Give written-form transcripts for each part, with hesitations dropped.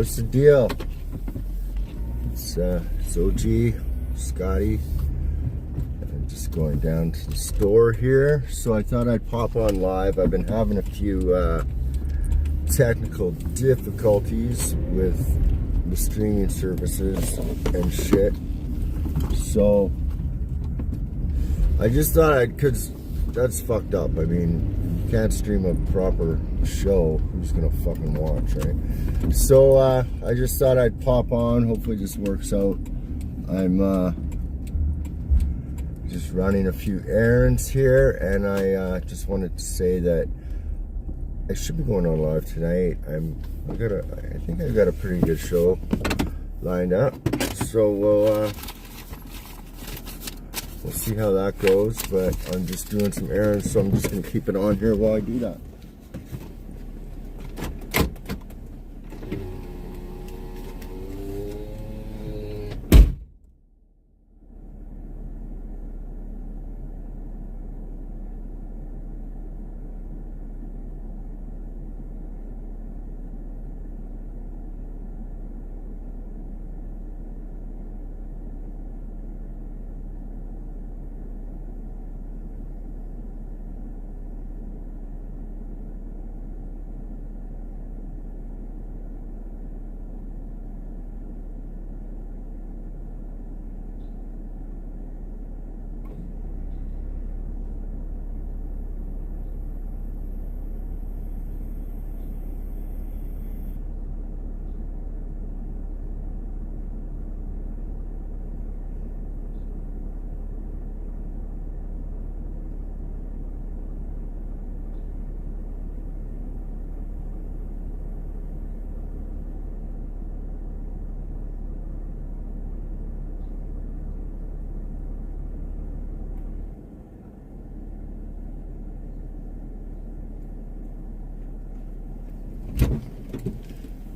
What's the deal? It's OG, Scotty. I'm just going down to the store here, so I thought I'd pop on live. I've been having a few technical difficulties with the streaming services and shit. So I just thought because that's fucked up. I mean, you can't stream a proper show. Who's gonna fucking watch, right? So I just thought I'd pop on. Hopefully this works out. I'm just running a few errands here, and I just wanted to say that I should be going on live tonight. I think I've got a pretty good show lined up. So we'll see how that goes, but I'm just doing some errands, so I'm just going to keep it on here while I do that.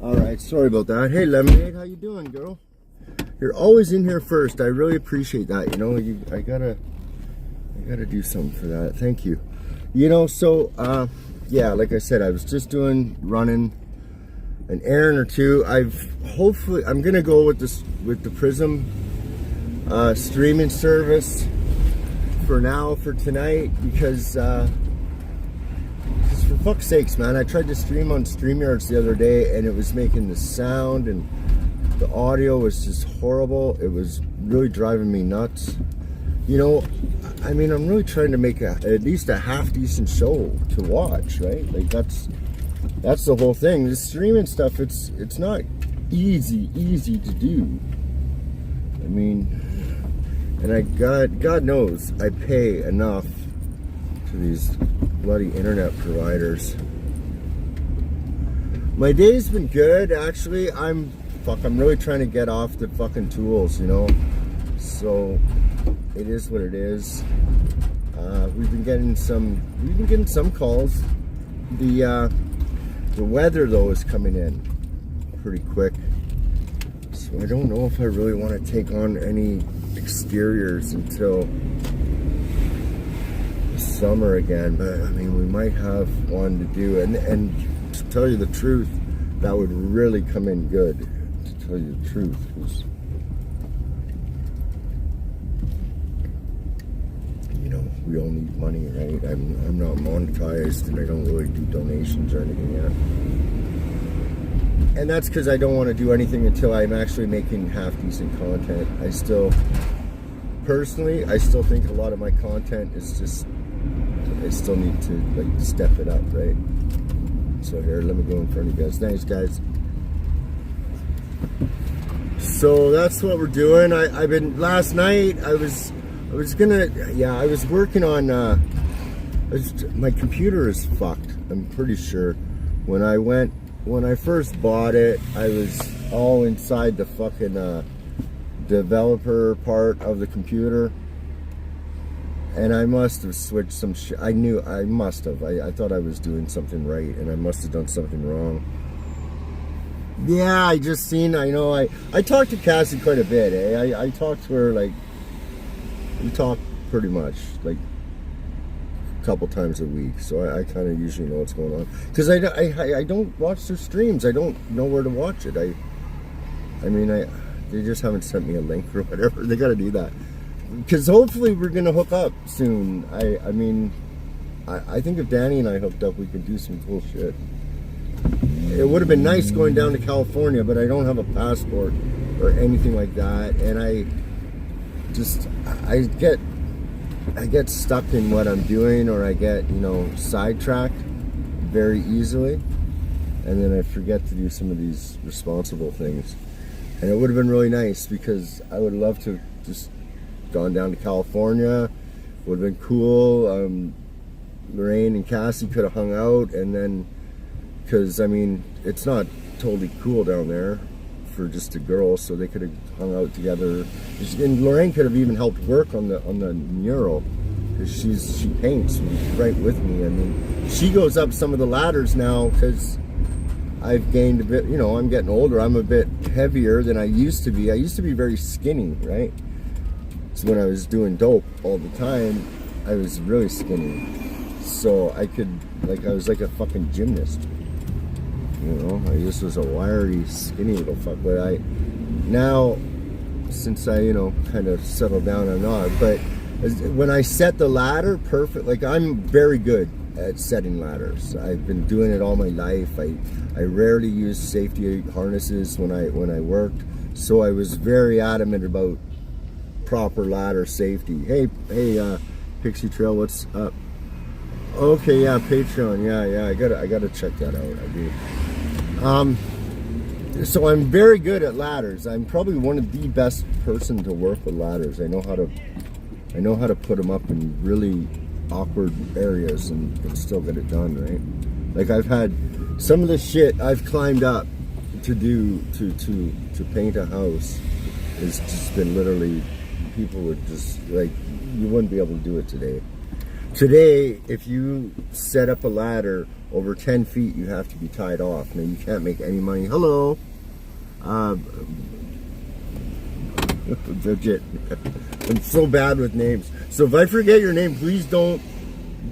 Alright, sorry about that. Hey Lemonade, how you doing, girl? You're always in here first. I really appreciate that. You know, I gotta do something for that. Thank you. You know, so yeah, like I said, I was just running an errand or two. I'm gonna go with the Prism streaming service for tonight, because for fuck's sakes, man, I tried to stream on StreamYards the other day, and it was making the sound and the audio was just horrible. It was really driving me nuts. You know, I mean, I'm really trying to make at least a half decent show to watch, right? Like that's the whole thing. This streaming stuff, it's not easy to do. I mean, and God knows I pay enough to these bloody internet providers. My day's been good, actually. I'm really trying to get off the fucking tools, you know. So it is what it is. We've been getting some calls. The weather though is coming in pretty quick. So I don't know if I really want to take on any exteriors until summer again, but I mean, we might have one to do, and to tell you the truth, that would really come in good, to tell you the truth, because, you know, we all need money, right? I'm not monetized, and I don't really do donations or anything yet, and that's because I don't want to do anything until I'm actually making half decent content. I still think a lot of my content is just, I still need to like step it up, right? So here, let me go in front of you guys. Thanks, guys. So that's what we're doing. Last night I was working on my computer is fucked, I'm pretty sure. When I first bought it, I was all inside the fucking developer part of the computer, and I must have switched some shit. I knew I must have. I thought I was doing something right, and I must have done something wrong. Yeah, I know. I talked to Cassie quite a bit, eh? I talked to her, like, we talked pretty much, like, couple times a week, so I kind of usually know what's going on. Because I don't watch their streams. I don't know where to watch it. They just haven't sent me a link or whatever. They got to do that. Because hopefully we're going to hook up soon. I think if Danny and I hooked up, we could do some cool shit. It would have been nice going down to California, but I don't have a passport or anything like that. And I get stuck in what I'm doing, or I get, sidetracked very easily. And then I forget to do some of these responsible things. And it would have been really nice, because I would love to just gone down to California. Would have been cool. Lorraine and Cassie could have hung out, and then, because it's not totally cool down there for just a girl, so they could have hung out together. And Lorraine could have even helped work on the mural, because she paints right with me. She goes up some of the ladders now, because I've gained a bit. I'm getting older. I'm a bit heavier than I used to be. I used to be very skinny, right? So when I was doing dope all the time, I was really skinny. So I was like a fucking gymnast. I just was a wiry, skinny little fuck. But now, since I, kind of settled down, I'm not. But when I set the ladder perfect, I'm very good at setting ladders. I've been doing it all my life. I rarely use safety harnesses when I worked. So I was very adamant about proper ladder safety. Hey, Pixie Trail, what's up? Okay, yeah, Patreon, yeah, I gotta check that out. I do. So I'm very good at ladders. I'm probably one of the best person to work with ladders. I know how to put them up in really awkward areas and still get it done, right? I've had some of the shit I've climbed up to do to paint a house has just been literally, people would just you wouldn't be able to do it today. Today, if you set up a ladder over 10 feet, you have to be tied off. Now, you can't make any money. Hello. Legit. I'm so bad with names. So if I forget your name, please don't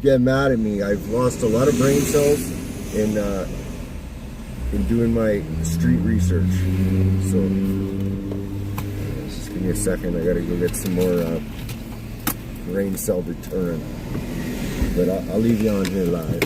get mad at me. I've lost a lot of brain cells in doing my street research. So just give me a second. I gotta go get some more brain cell return. But I'll leave you on here live.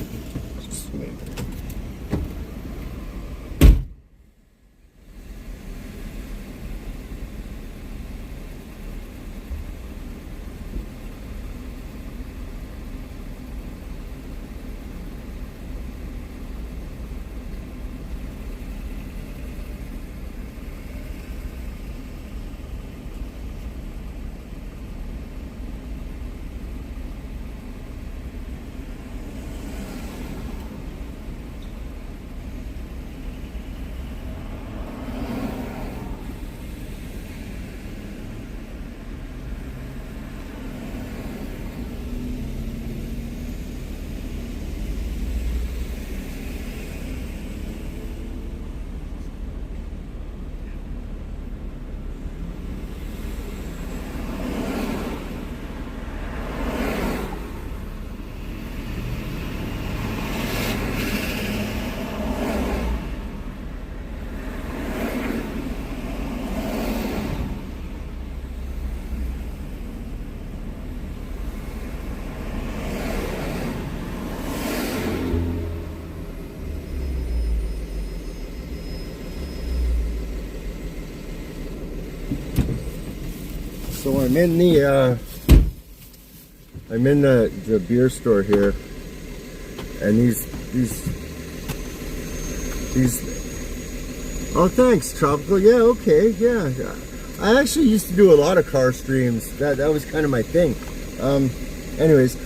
So I'm in the beer store here, and these oh, thanks, Tropical. Yeah, okay, yeah. I actually used to do a lot of car streams. That was kind of my thing. Anyways,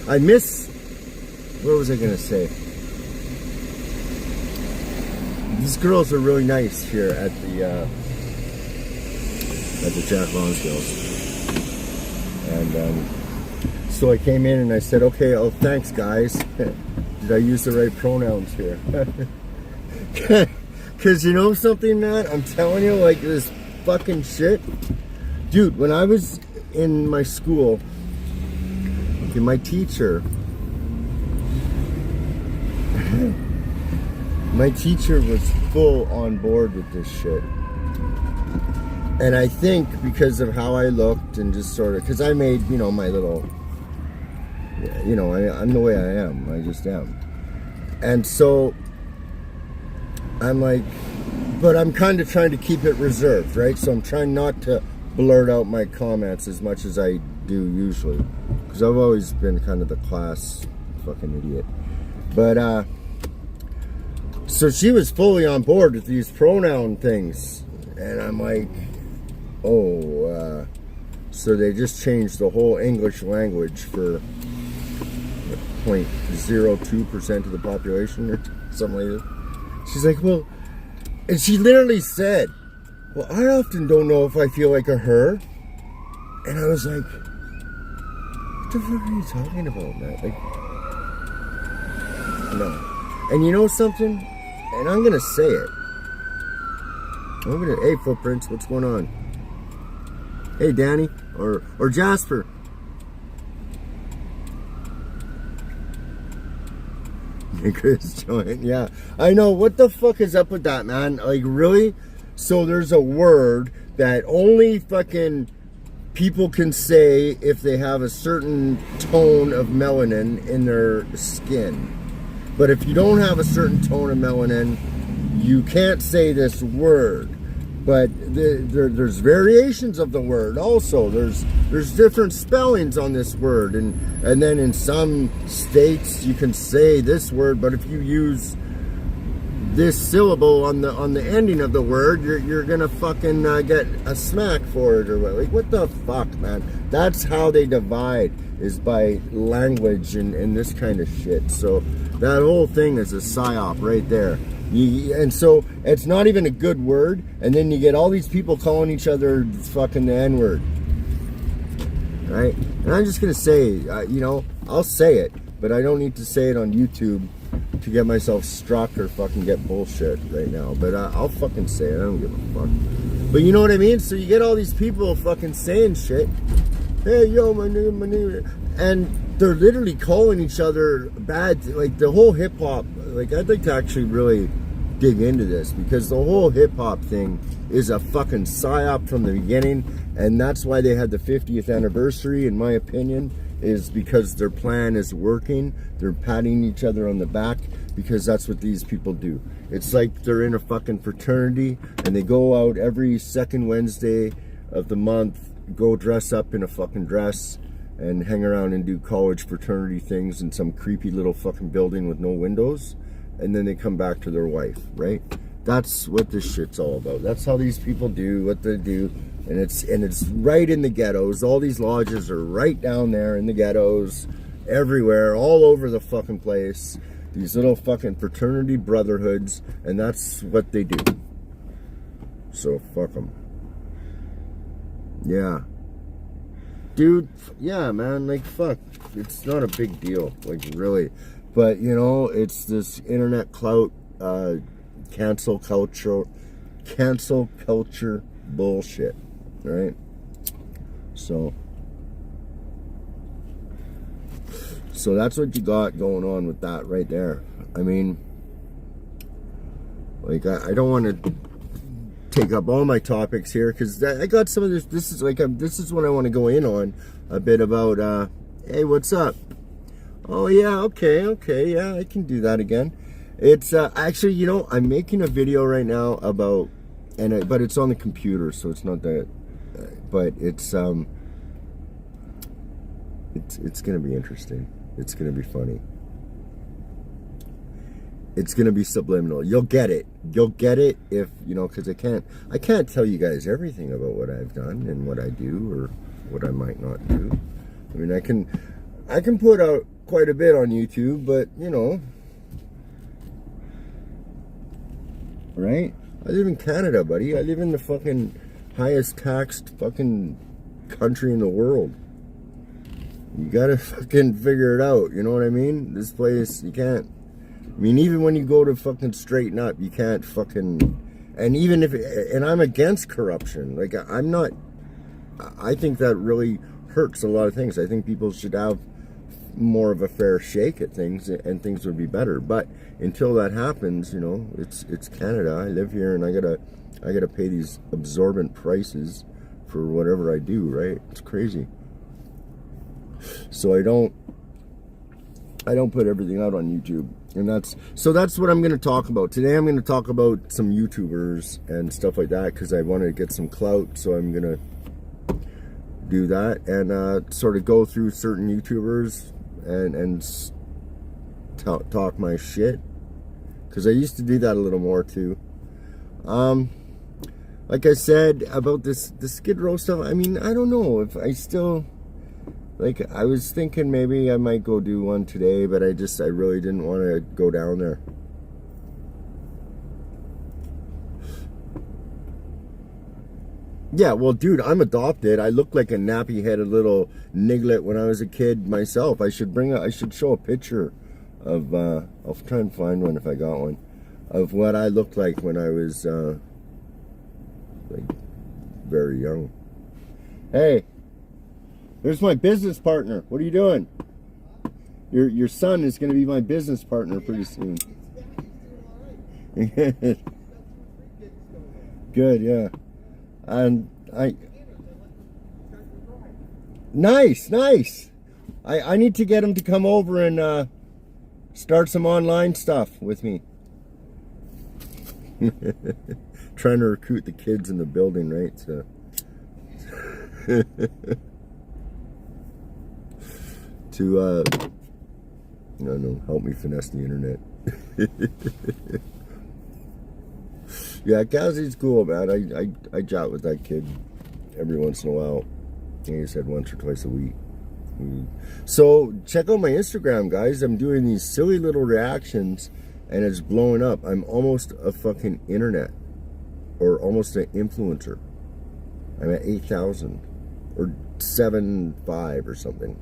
what was I gonna say? These girls are really nice here at the Jack Lonsdale's. And so I came in and I said, okay, oh, thanks, guys. Did I use the right pronouns here? Because you know something, man? I'm telling you, this fucking shit. Dude, when I was in my school, my teacher, my teacher was full on board with this shit. And I think because of how I looked and just sort of, because I made, you know, my little, you know, I'm the way I am. I just am. And so I'm like, but I'm kind of trying to keep it reserved, right? So I'm trying not to blurt out my comments as much as I do usually. Because I've always been kind of the class fucking idiot. But, so she was fully on board with these pronoun things. And I'm like, oh, so they just changed the whole English language for 0.02% of the population or something like that. She's like, well, and she literally said, well, I often don't know if I feel like a her. And I was like, what the fuck are you talking about, man? Like, no. And you know something? And I'm going to say it. Hey, Footprints, what's going on? Hey, Danny, or Jasper. Chris joined, yeah. I know, what the fuck is up with that, man? Like, really? So there's a word that only fucking people can say if they have a certain tone of melanin in their skin. But if you don't have a certain tone of melanin, you can't say this word. But there's variations of the word also. There's different spellings on this word, and then in some states you can say this word, but if you use this syllable on the ending of the word, you're gonna fucking get a smack for it or what? Like, what the fuck, man? That's how they divide, is by language and this kind of shit. So that whole thing is a psyop right there. And so it's not even a good word, and then you get all these people calling each other fucking the N-word, right? And I'm just gonna say, you know, I'll say it, but I don't need to say it on YouTube to get myself struck or fucking get bullshit right now. But I'll fucking say it. I don't give a fuck. But you know what I mean? So you get all these people fucking saying shit. Hey, yo, my name, and they're literally calling each other bad. Like, the whole hip hop. Like, I'd like to actually really dig into this, because the whole hip hop thing is a fucking psyop from the beginning, and that's why they had the 50th anniversary, in my opinion, is because their plan is working. They're patting each other on the back, because that's what these people do. It's like they're in a fucking fraternity, and they go out every second Wednesday of the month, go dress up in a fucking dress, and hang around and do college fraternity things in some creepy little fucking building with no windows, and then they come back to their wife, right? That's what this shit's all about. That's how these people do what they do, and it's right in the ghettos. All these lodges are right down there in the ghettos, everywhere, all over the fucking place. These little fucking fraternity brotherhoods, and that's what they do. So fuck them. Yeah. Dude, yeah, man, like, fuck. It's not a big deal, like, really. But, you know, it's this internet clout, cancel culture bullshit, right? So that's what you got going on with that right there. I mean, like, I don't want to take up all my topics here, because I got some of this. This is what I want to go in on a bit about. Hey, what's up? Oh yeah, okay, yeah, I can do that again. It's actually, you know, I'm making a video right now about, but it's on the computer, so it's not that. But it's gonna be interesting. It's gonna be funny. It's gonna be subliminal. You'll get it. You'll get it if, you know, because I can't tell you guys everything about what I've done and what I do or what I might not do. I mean, I can put out quite a bit on YouTube, but, you know, right? I live in Canada, buddy. I live in the fucking highest taxed fucking country in the world. You gotta fucking figure it out, you know what I mean? This place, you can't. I mean, even when you go to fucking straighten up, you can't fucking. And even if, and I'm against corruption. Like, I'm not. I think that really hurts a lot of things. I think people should have more of a fair shake at things, and things would be better. But until that happens, you know, it's Canada. I live here, and I gotta pay these absorbent prices for whatever I do, right? It's crazy. So I don't put everything out on YouTube. And that's what I'm going to talk about. Today I'm going to talk about some YouTubers and stuff like that, because I want to get some clout, so I'm going to do that and sort of go through certain YouTubers and talk my shit, because I used to do that a little more too. Like I said about the Skid Row stuff, I mean, I don't know if I still... Like, I was thinking maybe I might go do one today, but I really didn't want to go down there. Yeah, well, dude, I'm adopted. I look like a nappy-headed little niglet when I was a kid myself. I should show a picture of, I'll try and find one if I got one, of what I looked like when I was, like, very young. Hey! There's my business partner. What are you doing? Your son is going to be my business partner pretty soon. Good, yeah. And nice. I need to get him to come over and start some online stuff with me. Trying to recruit the kids in the building, right? So. To, I don't know, help me finesse the internet. Yeah, Cassie's cool, man. I chat with that kid every once in a while. He said once or twice a week. So, check out my Instagram, guys. I'm doing these silly little reactions, and it's blowing up. I'm almost a fucking internet, or almost an influencer. I'm at 8,000, or 7.5 or something.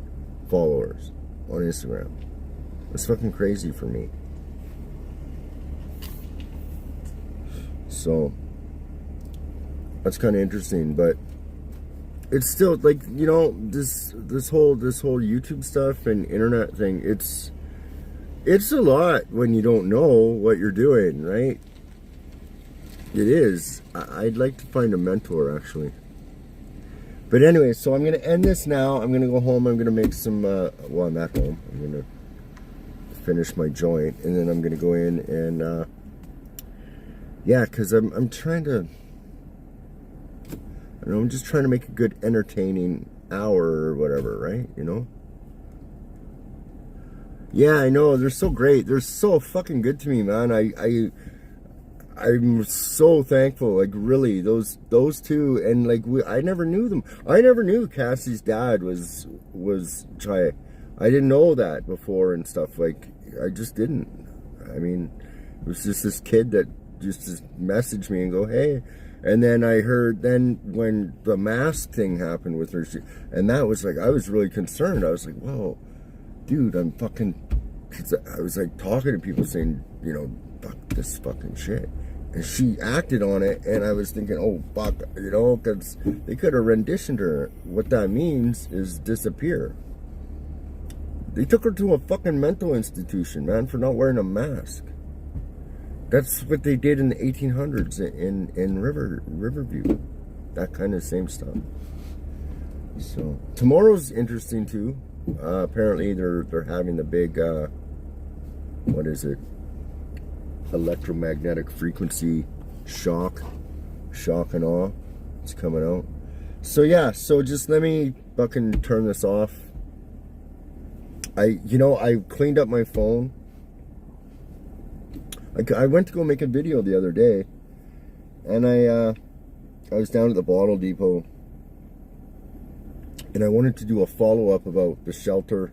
Followers on Instagram. It's fucking crazy for me. So that's kind of interesting, but it's still like, you know, this whole YouTube stuff and internet thing, it's a lot when you don't know what you're doing, right? It is. I'd like to find a mentor, actually. But anyway, so I'm going to end this now. I'm going to go home. I'm going to make some, well, I'm at home. I'm going to finish my joint. And then I'm going to go in and, yeah, because I'm trying to, I don't know, I'm just trying to make a good, entertaining hour or whatever, right? You know? Yeah, I know. They're so great. They're so fucking good to me, man. I'm so thankful, like, really, those two, and like, I never knew them. I never knew Cassie's dad was Chai. I didn't know that before and stuff, like, I just didn't. I mean, it was just this kid that just messaged me and go, hey, and then I heard, then when the mask thing happened with her, and that was like, I was really concerned. I was like, whoa, dude, I'm fucking, cause I was like talking to people saying, you know, fuck this fucking shit. And she acted on it, and I was thinking, oh, fuck, you know, because they could have renditioned her. What that means is disappear. They took her to a fucking mental institution, man, for not wearing a mask. That's what they did in the 1800s in Riverview. That kind of same stuff. So, tomorrow's interesting, too. Apparently, they're having the big, what is it? Electromagnetic frequency shock and awe. It's coming out. So yeah, so just let me fucking turn this off. I cleaned up my phone. I went to go make a video the other day, and I was down at the Bottle Depot, and I wanted to do a follow-up about the shelter.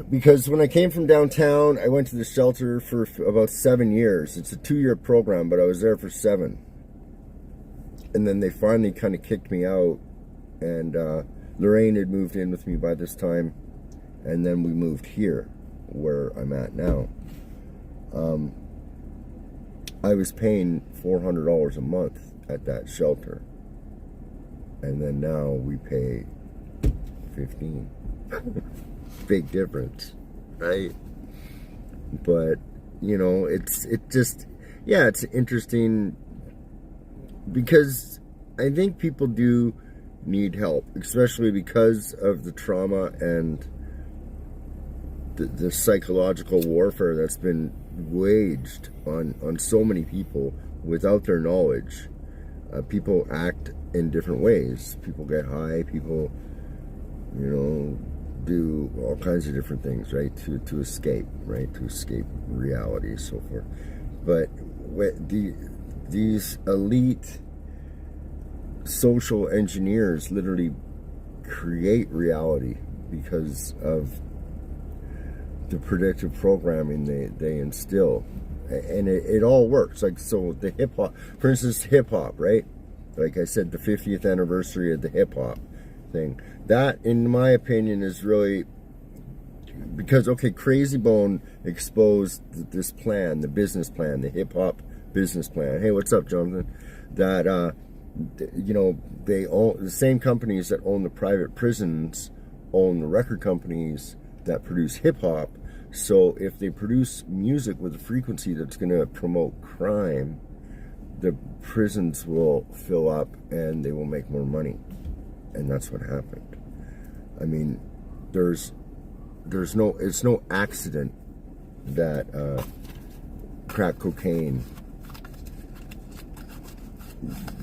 Because when I came from downtown, I went to the shelter for about 7 years. It's a 2-year program, but I was there for 7. And then they finally kind of kicked me out. And Lorraine had moved in with me by this time. And then we moved here, where I'm at now. I was paying $400 a month at that shelter. And then now we pay $15. Big difference, right? But you know, it's interesting because I think people do need help, especially because of the trauma and the psychological warfare that's been waged on so many people without their knowledge. People act in different ways. People get high. People, you know, do all kinds of different things, right? To escape, right? To escape reality, so forth. But these elite social engineers literally create reality because of the predictive programming they instill, and it all works. Like, so the hip hop, for instance, hip hop, right? Like I said, the 50th anniversary of the hip hop thing, that in my opinion is really because, okay, Crazy Bone exposed this plan, the business plan, the hip hop business plan. Hey, what's up, Jonathan? That you know, they own the same companies that own the private prisons, own the record companies that produce hip hop. So if they produce music with a frequency that's going to promote crime, the prisons will fill up and they will make more money. And that's what happened. I mean, it's no accident that crack cocaine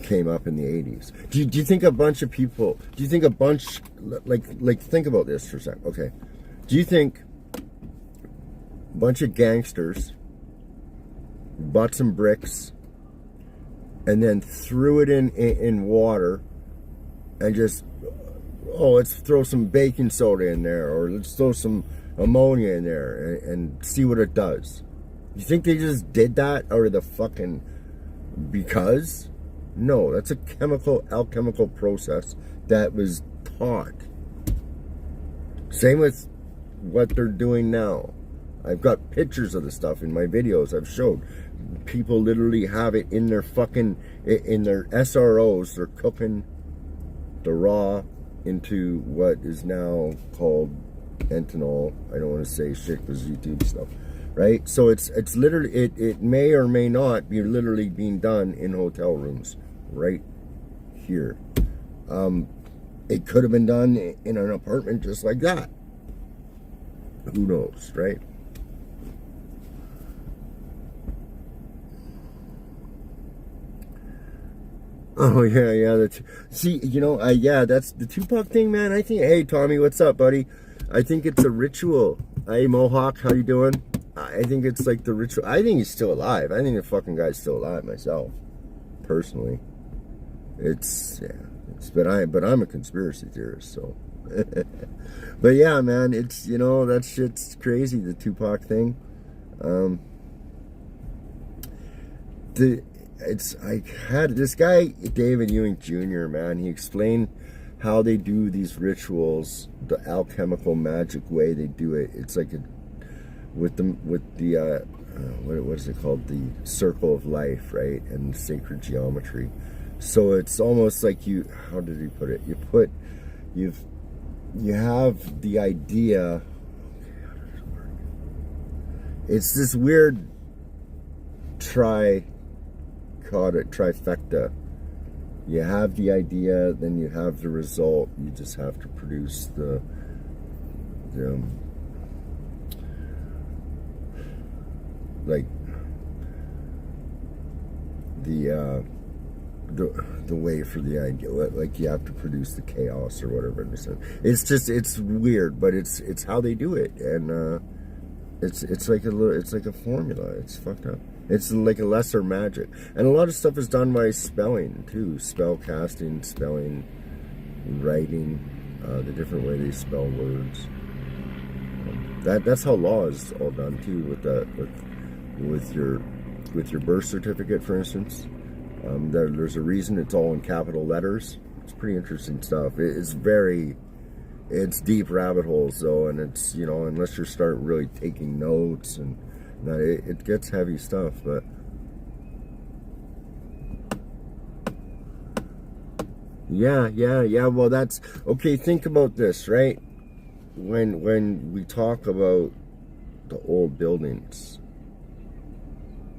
came up in the 80s. Do you think a bunch of people, think about this for a sec, okay? Do you think a bunch of gangsters bought some bricks and then threw it in water and just, let's throw some baking soda in there, or let's throw some ammonia in there and see what it does? You think they just did that out of the fucking because? No, that's a alchemical process that was taught. Same with what they're doing now. I've got pictures of the stuff in my videos I've showed. People literally have it in their in their SROs. They're cooking the raw into what is now called fentanyl. I don't want to say shit because YouTube stuff. Right? So it's literally, it may or may not be literally being done in hotel rooms right here. It could have been done in an apartment just like that. Who knows, right? Oh yeah. See, you know, that's the Tupac thing, man. I think, hey Tommy, what's up, buddy? I think it's a ritual. Hey Mohawk, how you doing? I think it's like the ritual. I think he's still alive. I think the fucking guy's still alive myself, personally. But I'm a conspiracy theorist, so. But yeah, man, it's, you know, that shit's crazy, the Tupac thing. I had this guy, David Ewing Jr., man, he explained how they do these rituals, the alchemical magic way they do it. It's like with the what is it called, the circle of life, right, and sacred geometry. So it's almost like how did he put it, you have the idea, it's this weird trifecta. You have the idea, then you have the result. You just have to produce the way for the idea. Like, you have to produce the chaos or whatever. It's weird, but it's how they do it, and it's like a formula. It's fucked up. It's like a lesser magic, and a lot of stuff is done by spelling too, spell casting, spelling, writing, the different way they spell words. That's how law is all done too, with your birth certificate, for instance. There's a reason it's all in capital letters. It's pretty interesting stuff. It's deep rabbit holes though, and it's, you know, unless you start really taking notes, and that it gets heavy stuff. But yeah, well, that's okay. Think about this, right? when we talk about the old buildings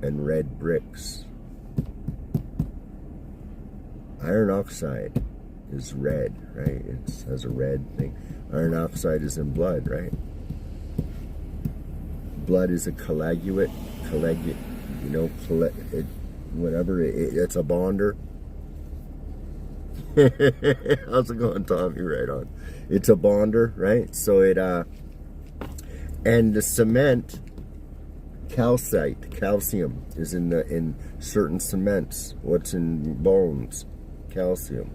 and red bricks, iron oxide is red, right? It has a red thing. Iron oxide is in blood, right? Blood is a coagulate, you know, whatever. It's a bonder. How's it going, Tommy? Right on. It's a bonder, right? So it and the cement, calcium is in certain cements. What's in bones? Calcium.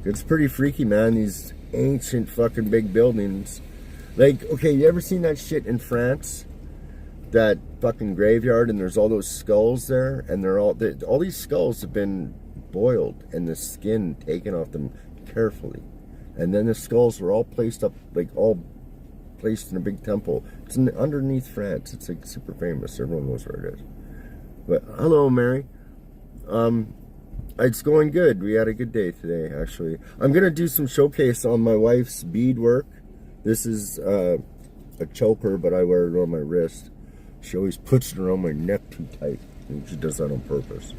It's pretty freaky, man. These ancient fucking big buildings. Like, okay, you ever seen that shit in France? That fucking graveyard, and there's all those skulls there, and all these skulls have been boiled and the skin taken off them carefully, and then the skulls were all placed up, like all placed in a big temple. It's underneath France. It's like super famous. Everyone knows where it is. But hello, Mary. It's going good. We had a good day today, actually. I'm gonna do some showcase on my wife's beadwork. This is a choker, but I wear it on my wrist. She always puts it around my neck too tight, and she does that on purpose.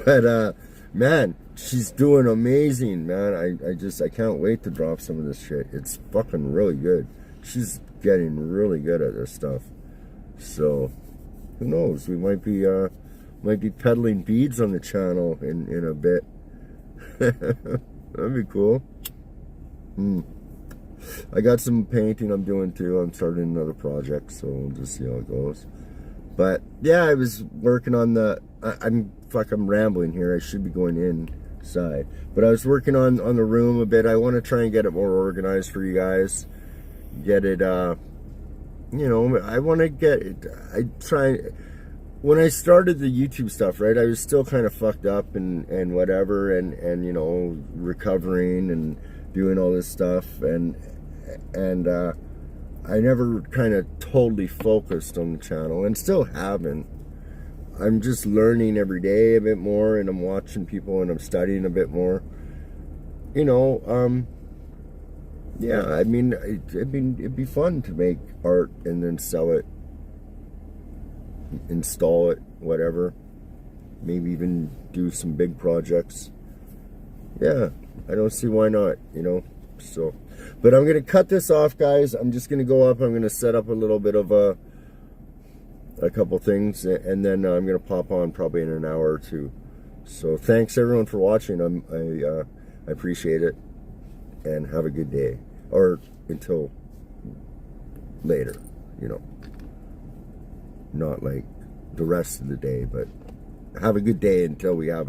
But man, she's doing amazing, man. I can't wait to drop some of this shit. It's fucking really good. She's getting really good at this stuff. So who knows? We might be peddling beads on the channel in a bit. That'd be cool. I got some painting I'm doing too. I'm starting another project, so we'll just see how it goes. But yeah, I was working on I'm rambling here. I should be going inside. But I was working on the room a bit. I want to try and get it more organized for you guys. Get it, you know, I want to get it. When I started the YouTube stuff, right, I was still kind of fucked up and whatever, and you know, recovering and doing all this stuff, and I never kind of totally focused on the channel, and still haven't. I'm just learning every day a bit more, and I'm watching people, and I'm studying a bit more. You know, yeah, I mean, it'd be fun to make art and then sell it, install it, whatever. Maybe even do some big projects. Yeah, I don't see why not, you know. So, but I'm gonna cut this off, guys. I'm just gonna go up. I'm gonna set up a little bit of a couple things, and then I'm gonna pop on probably in an hour or two. So thanks everyone for watching. I appreciate it, and have a good day, or until later, you know. Not like the rest of the day, but have a good day until we have a